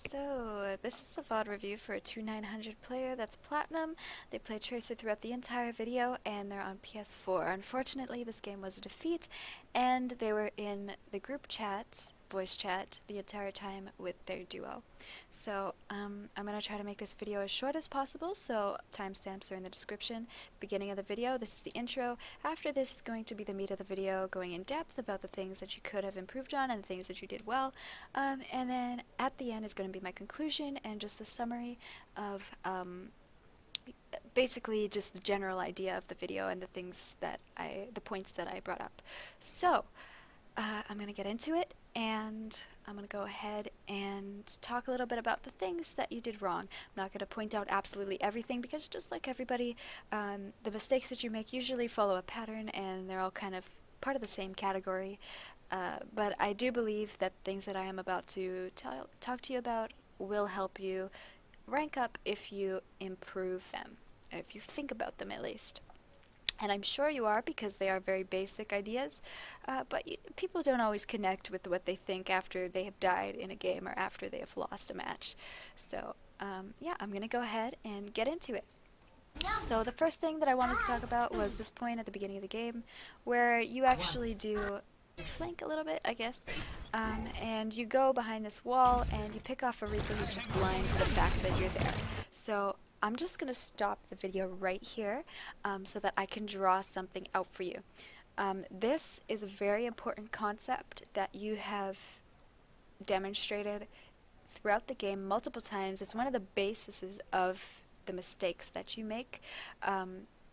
So, this is a VOD review for a 2900 player that's platinum. They play Tracer throughout the entire video, and they're on PS4. Unfortunately, this game was a defeat, and they were in the group chat, voice chat, the entire time with their duo. So, I'm going to try to make this video as short as possible, so timestamps are in the description. Beginning of the video, this is the intro. After this is going to be the meat of the video, going in depth about the things that you could have improved on and the things that you did well. And then at the end is going to be my conclusion and just the summary of basically just the general idea of the video and the things that the points that I brought up. So I'm going to get into it, and I'm going to go ahead and talk a little bit about the things that you did wrong. I'm not going to point out absolutely everything because just like everybody, the mistakes that you make usually follow a pattern and they're all kind of part of the same category. But I do believe that things that I am about to talk to you about will help you rank up if you improve them, if you think about them at least. And I'm sure you are, because they are very basic ideas, but people don't always connect with what they think after they have died in a game or after they have lost a match. So yeah, I'm going to go ahead and get into it. So the first thing that I wanted to talk about was this point at the beginning of the game where you actually do flank a little bit, I guess, and you go behind this wall and you pick off a Reaper who's just blind to the fact that you're there. So I'm just going to stop the video right here so that I can draw something out for you. This is a very important concept that you have demonstrated throughout the game multiple times. It's one of the bases of the mistakes that you make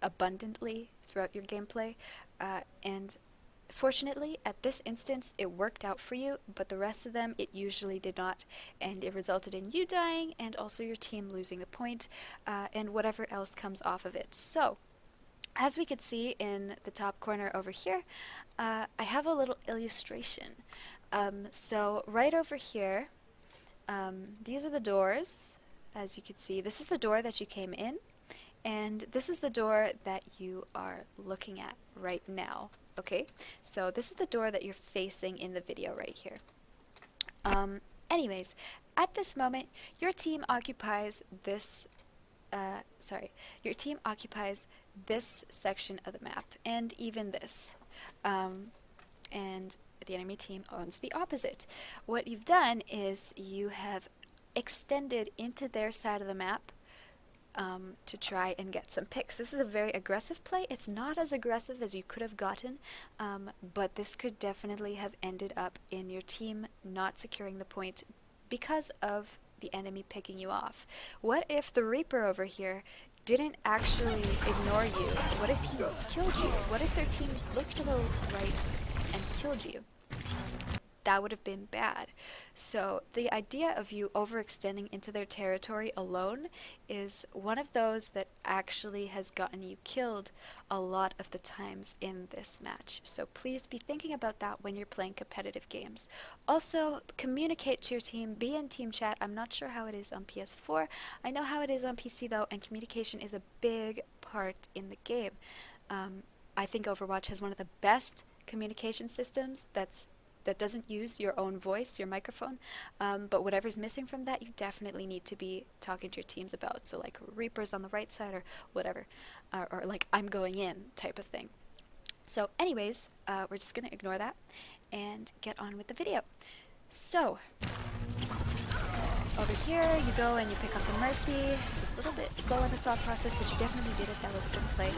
abundantly throughout your gameplay, and fortunately, at this instance, it worked out for you, but the rest of them, it usually did not, and it resulted in you dying, and also your team losing the point, and whatever else comes off of it. So, as we can see in the top corner over here, I have a little illustration. So, right over here, these are the doors, as you can see. This is the door that you came in, and this is the door that you are looking at right now. Okay, so this is the door that you're facing in the video right here. Anyways, at this moment, your team occupies this, your team occupies this section of the map, and even this. And the enemy team owns the opposite. What you've done is you have extended into their side of the map to try and get some picks. This is a very aggressive play. It's not as aggressive as you could have gotten, but this could definitely have ended up in your team not securing the point because of the enemy picking you off. What if the Reaper over here didn't actually ignore you? What if he killed you? What if their team looked to the right and killed you? That would have been bad. So the idea of you overextending into their territory alone is one of those that actually has gotten you killed a lot of the times in this match. So please be thinking about that when you're playing competitive games. Also, communicate to your team, be in team chat. I'm not sure how it is on PS4. I know how it is on PC though, and communication is a big part in the game. I think Overwatch has one of the best communication systems that doesn't use your own voice, your microphone, but whatever's missing from that, you definitely need to be talking to your teams about. So like Reapers on the right side or whatever, or like I'm going in type of thing. So anyways, we're just going to ignore that and get on with the video. So, over here you go and you pick up the Mercy. It's a little bit slow in the thought process, but you definitely did it. That was a good play.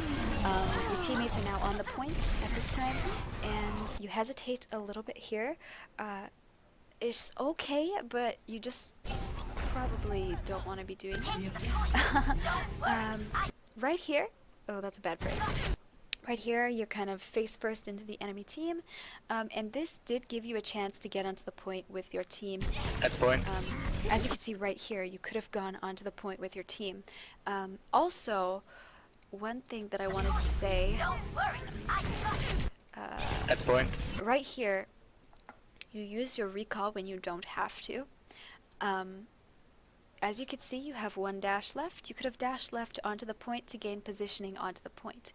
Your teammates are now on the point at this time, and you hesitate a little bit here. It's okay, but you just probably don't want to be doing it. Right here, oh, that's a bad phrase. Right here, you're kind of face first into the enemy team, and this did give you a chance to get onto the point with your team. At point. As you can see right here, you could have gone onto the point with your team. Also, one thing that I wanted to say, At point. right here, you use your recall when you don't have to. As you can see, you have one dash left. You could have dashed left onto the point to gain positioning onto the point.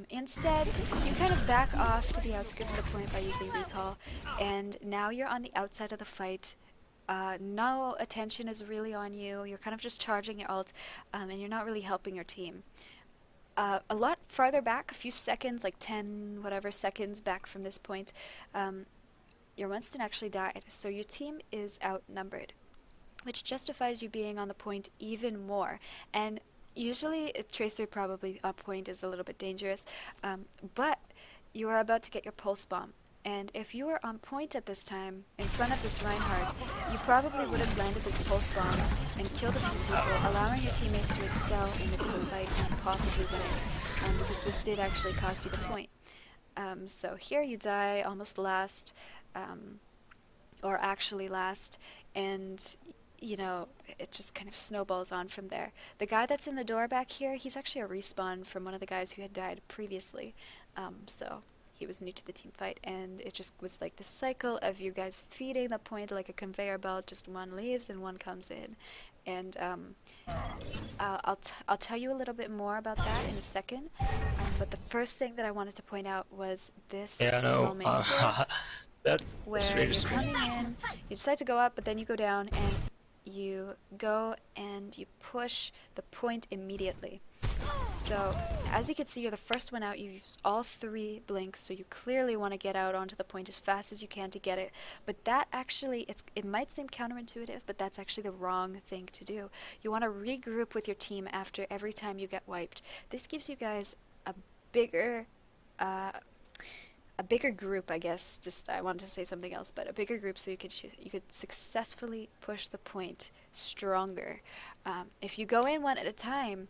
Instead, you kind of back off to the outskirts of the point by using recall, and now you're on the outside of the fight No attention is really on you. You're kind of just charging your ult, and you're not really helping your team. A lot farther back, a few seconds, like 10 whatever seconds back from this point, your Winston actually died, so your team is outnumbered, which justifies you being on the point even more. And usually a Tracer probably on point is a little bit dangerous, but you are about to get your pulse bomb. And if you were on point at this time, in front of this Reinhardt, you probably would have landed this pulse bomb and killed a few people, allowing your teammates to excel in the team fight and possibly winning, because this did actually cost you the point. So here you die almost last, or actually last, and you know, it just kind of snowballs on from there. The guy that's in the door back here, he's actually a respawn from one of the guys who had died previously, so he was new to the team fight, and it just was like the cycle of you guys feeding the point like a conveyor belt. Just one leaves and one comes in, and I'll tell you a little bit more about that in a second. But the first thing that I wanted to point out was this moment here, where you're coming in, you decide to go up, but then you go down, and you go and you push the point immediately. So, as you can see, you're the first one out. You used all 3 blinks, so you clearly want to get out onto the point as fast as you can to get it. But that actually, it might seem counterintuitive, but that's actually the wrong thing to do. You want to regroup with your team after every time you get wiped. This gives you guys a bigger group, I guess. Just I wanted to say something else, but a bigger group, so you could successfully push the point stronger. If you go in one at a time,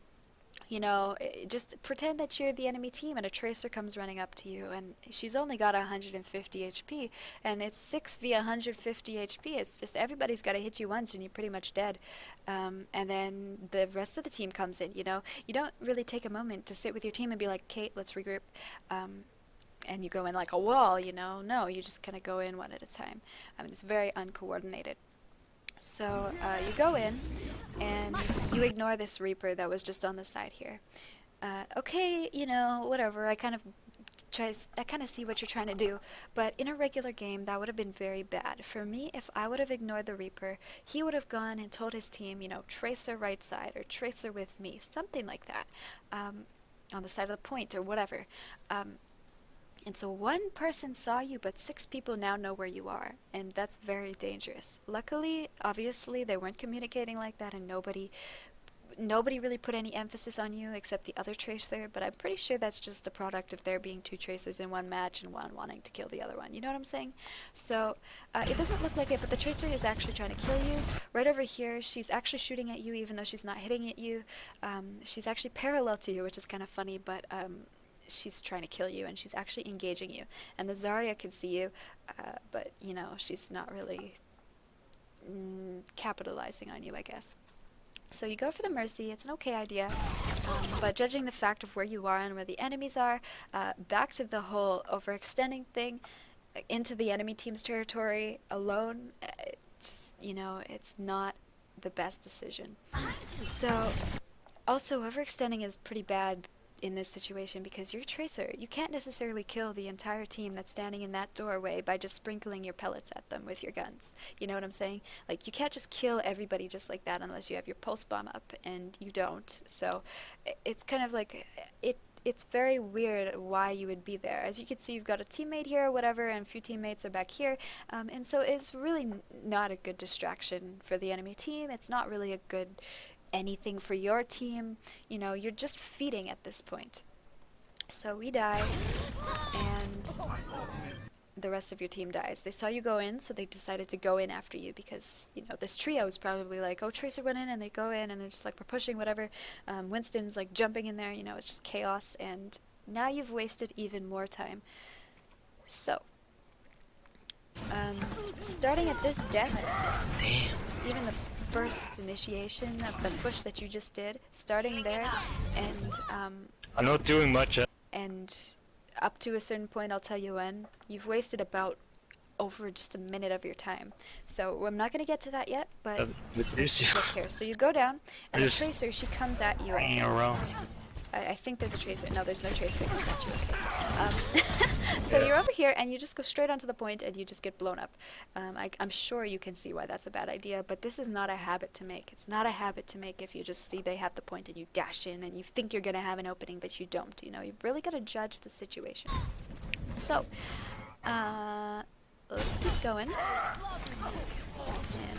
you know, just pretend that you're the enemy team and a Tracer comes running up to you, and she's only got 150 HP, and it's 6v 150 HP. It's just everybody's got to hit you once and you're pretty much dead. And then the rest of the team comes in, you know. You don't really take a moment to sit with your team and be like, Kate, let's regroup. And you go in like a wall, you know. No, you just kind of go in one at a time. It's very uncoordinated. So you go in and you ignore this Reaper that was just on the side here. Okay, you know, whatever. I kind of see what you're trying to do, but in a regular game that would have been very bad. For me, if I would have ignored the Reaper, he would have gone and told his team, you know, Tracer right side or Tracer with me, something like that, on the side of the point or whatever. And so one person saw you, but 6 people now know where you are, and that's very dangerous. Luckily, obviously, they weren't communicating like that, and nobody really put any emphasis on you except the other Tracer, but I'm pretty sure that's just a product of there being 2 Tracers in one match and one wanting to kill the other one. You know what I'm saying? So, it doesn't look like it, but the Tracer is actually trying to kill you. Right over here, she's actually shooting at you even though she's not hitting at you. She's actually parallel to you, which is kind of funny, but she's trying to kill you, and she's actually engaging you. And the Zarya can see you, but, you know, she's not really capitalizing on you, I guess. So you go for the Mercy. It's an okay idea, but judging the fact of where you are and where the enemies are, back to the whole overextending thing, into the enemy team's territory alone, just, you know, it's not the best decision. So, also, overextending is pretty bad in this situation because you're a Tracer. You can't necessarily kill the entire team that's standing in that doorway by just sprinkling your pellets at them with your guns. You know what I'm saying? Like, you can't just kill everybody just like that unless you have your pulse bomb up, and you don't. So it's kind of like, it's very weird why you would be there. As you can see, you've got a teammate here or whatever, and a few teammates are back here, and so it's really not a good distraction for the enemy team. It's not really a good anything for your team. You know, you're just feeding at this point. So we die, and the rest of your team dies. They saw you go in, so they decided to go in after you because, you know, this trio is probably like, oh, Tracer went in, and they go in, and they're just like, we're pushing, whatever. Winston's like jumping in there, you know, it's just chaos, and now you've wasted even more time. So, starting at this death, even the first initiation of the push that you just did, starting there, and I'm not doing much. And up to a certain point, I'll tell you when, you've wasted about over just a minute of your time. So I'm not going to get to that yet, but just look here. So you go down, and the Tracer, she comes at you. I think there's a tracer. No, there's no tracer that comes at you. Okay. So you're over here, and you just go straight onto the point, and you just get blown up. I'm sure you can see why that's a bad idea, but this is not a habit to make. It's not a habit to make if you just see they have the point and you dash in, and you think you're going to have an opening, but you don't. You know, you really got to judge the situation. So, let's keep going. And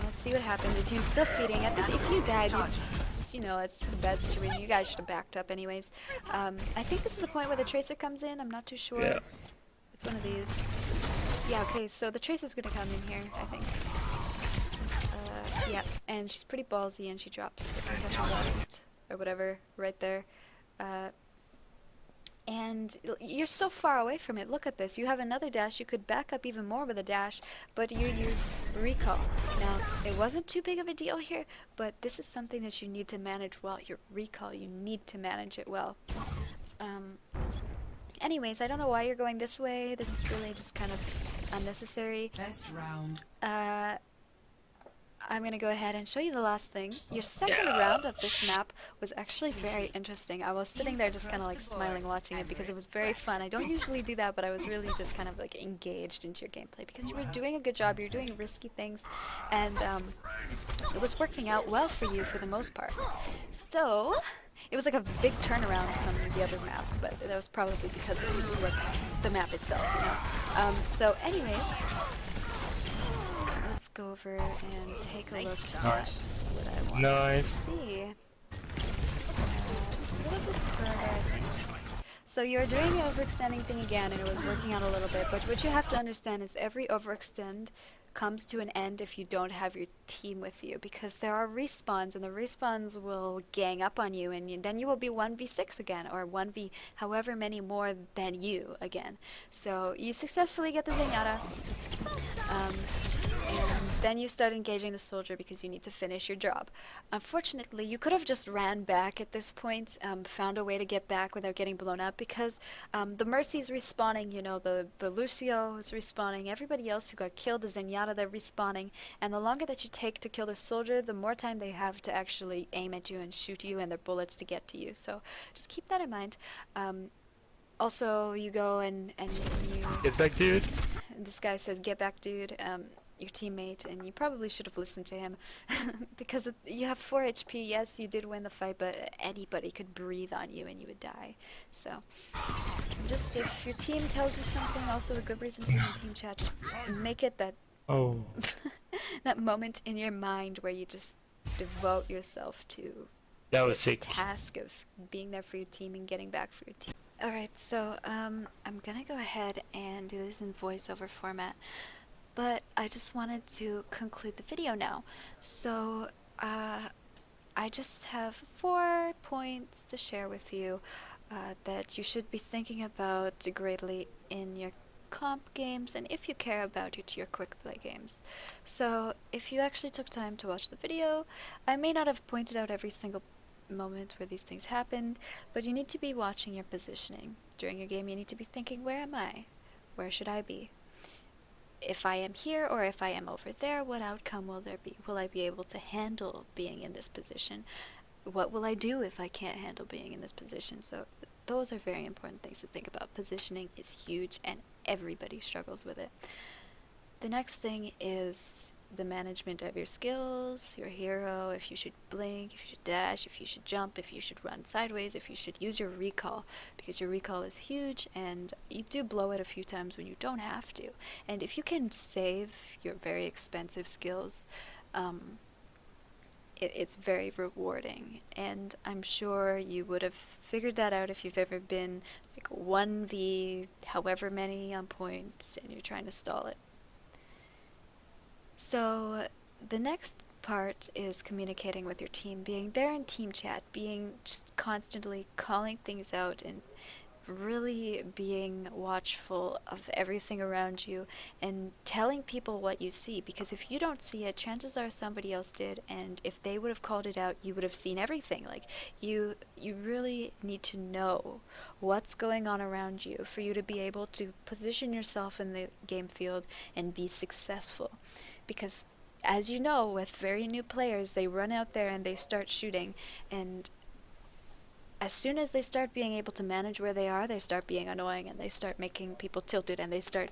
let's see what happened. The team's still feeding. At this, if you died, it's you know, it's just a bad situation. You guys should have backed up anyways. I think this is the point where the Tracer comes in. I'm not too sure. Yeah. It's one of these. Yeah, okay, so the Tracer's gonna come in here, I think. Yeah, and she's pretty ballsy, and she drops the concussion vest, or whatever, right there. And you're so far away from it. Look at this. You have another dash. You could back up even more with a dash, but you use recall. Now, it wasn't too big of a deal here, but this is something that you need to manage well. Your recall, you need to manage it well. Anyways, I don't know why you're going this way. This is really just kind of unnecessary. Best round. I'm going to go ahead and show you the last thing. Your second round of this map was actually very interesting. I was sitting there just kind of like smiling watching it because it was very fun. I don't usually do that, but I was really just kind of like engaged into your gameplay because you were doing a good job. You were doing risky things, and it was working out well for you for the most part. So it was like a big turnaround from the other map, but that was probably because of the map itself, you know. So anyways, let's go over and take a look at what I want to see. It's a little bit further, I think. So you're doing the overextending thing again, and it was working out a little bit, but what you have to understand is every overextend comes to an end if you don't have your team with you, because there are respawns, and the respawns will gang up on you, and then you will be 1v6 again, or 1v however many more than you again. So you successfully get the Zenyatta, and then you start engaging the soldier because you need to finish your job. Unfortunately, you could have just ran back at this point, found a way to get back without getting blown up, because the Mercy's respawning, you know, the Lucio is respawning, everybody else who got killed, the Zenyatta, they're respawning, and the longer that you take to kill the soldier, the more time they have to actually aim at you and shoot you and their bullets to get to you. So just keep that in mind. Also, you go and you... Get back, dude. This guy says, "Get back, dude." Your teammate, and you probably should have listened to him because you have 4 HP. Yes, you did win the fight, but anybody could breathe on you and you would die. So just if your team tells you something, also a good reason to be in team chat, just make it that that moment in your mind where you just devote yourself to That was this sick. task of being there for your team and getting back for your team. Alright, so I'm gonna go ahead and do this in voiceover format, but I just wanted to conclude the video now. So I just have 4 points to share with you that you should be thinking about greatly in your comp games, and if you care about it, your quick play games. So if you actually took time to watch the video, I may not have pointed out every single moment where these things happened, but you need to be watching your positioning. During your game, you need to be thinking, where am I? Where should I be? If I am here or if I am over there, what outcome will there be? Will I be able to handle being in this position? What will I do if I can't handle being in this position? So those are very important things to think about. Positioning is huge, and everybody struggles with it. The next thing is the management of your skills, your hero, if you should blink, if you should dash, if you should jump, if you should run sideways, if you should use your recall, because your recall is huge and you do blow it a few times when you don't have to. And if you can save your very expensive skills, it's very rewarding, and I'm sure you would have figured that out if you've ever been like 1v however many on point and you're trying to stall it. So the next part is communicating with your team, being there in team chat, being just constantly calling things out and really being watchful of everything around you and telling people what you see, because if you don't see it, chances are somebody else did, and if they would have called it out, you would have seen everything. Like you really need to know what's going on around you for you to be able to position yourself in the game field and be successful. Because as you know, with very new players, they run out there and they start shooting, and as soon as they start being able to manage where they are, they start being annoying and they start making people tilted and they start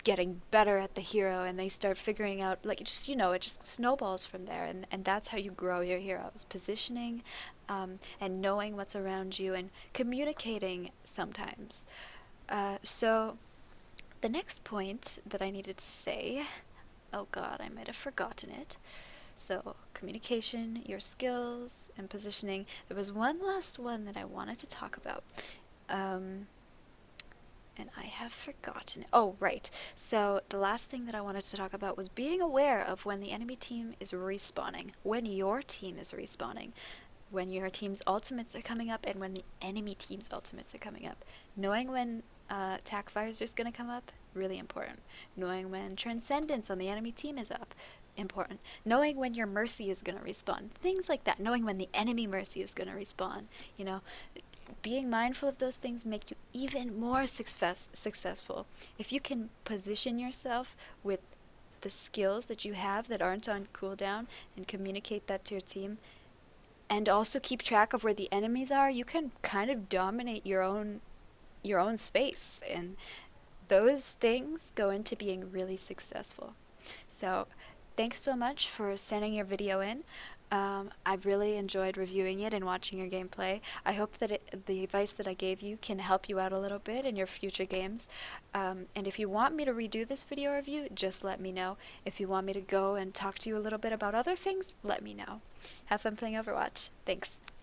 getting better at the hero and they start figuring out, like, it just snowballs from there. And that's how you grow your heroes. Positioning, and knowing what's around you and communicating sometimes. So the next point that I needed to say, oh god, I might have forgotten it. So, communication, your skills, and positioning. There was one last one that I wanted to talk about. And I have forgotten it. Oh, right. So, the last thing that I wanted to talk about was being aware of when the enemy team is respawning, when your team is respawning, when your team's ultimates are coming up, and when the enemy team's ultimates are coming up. Knowing when attack fire is just going to come up, really important. Knowing when Transcendence on the enemy team is up, important. Knowing when your Mercy is going to respawn, things like that. Knowing when the enemy Mercy is going to respawn, you know. Being mindful of those things make you even more successful. If you can position yourself with the skills that you have that aren't on cooldown and communicate that to your team, and also keep track of where the enemies are, you can kind of dominate your own space, and those things go into being really successful. So thanks so much for sending your video in. I really enjoyed reviewing it and watching your gameplay. I hope that the advice that I gave you can help you out a little bit in your future games. And if you want me to redo this video review, just let me know. If you want me to go and talk to you a little bit about other things, let me know. Have fun playing Overwatch. Thanks.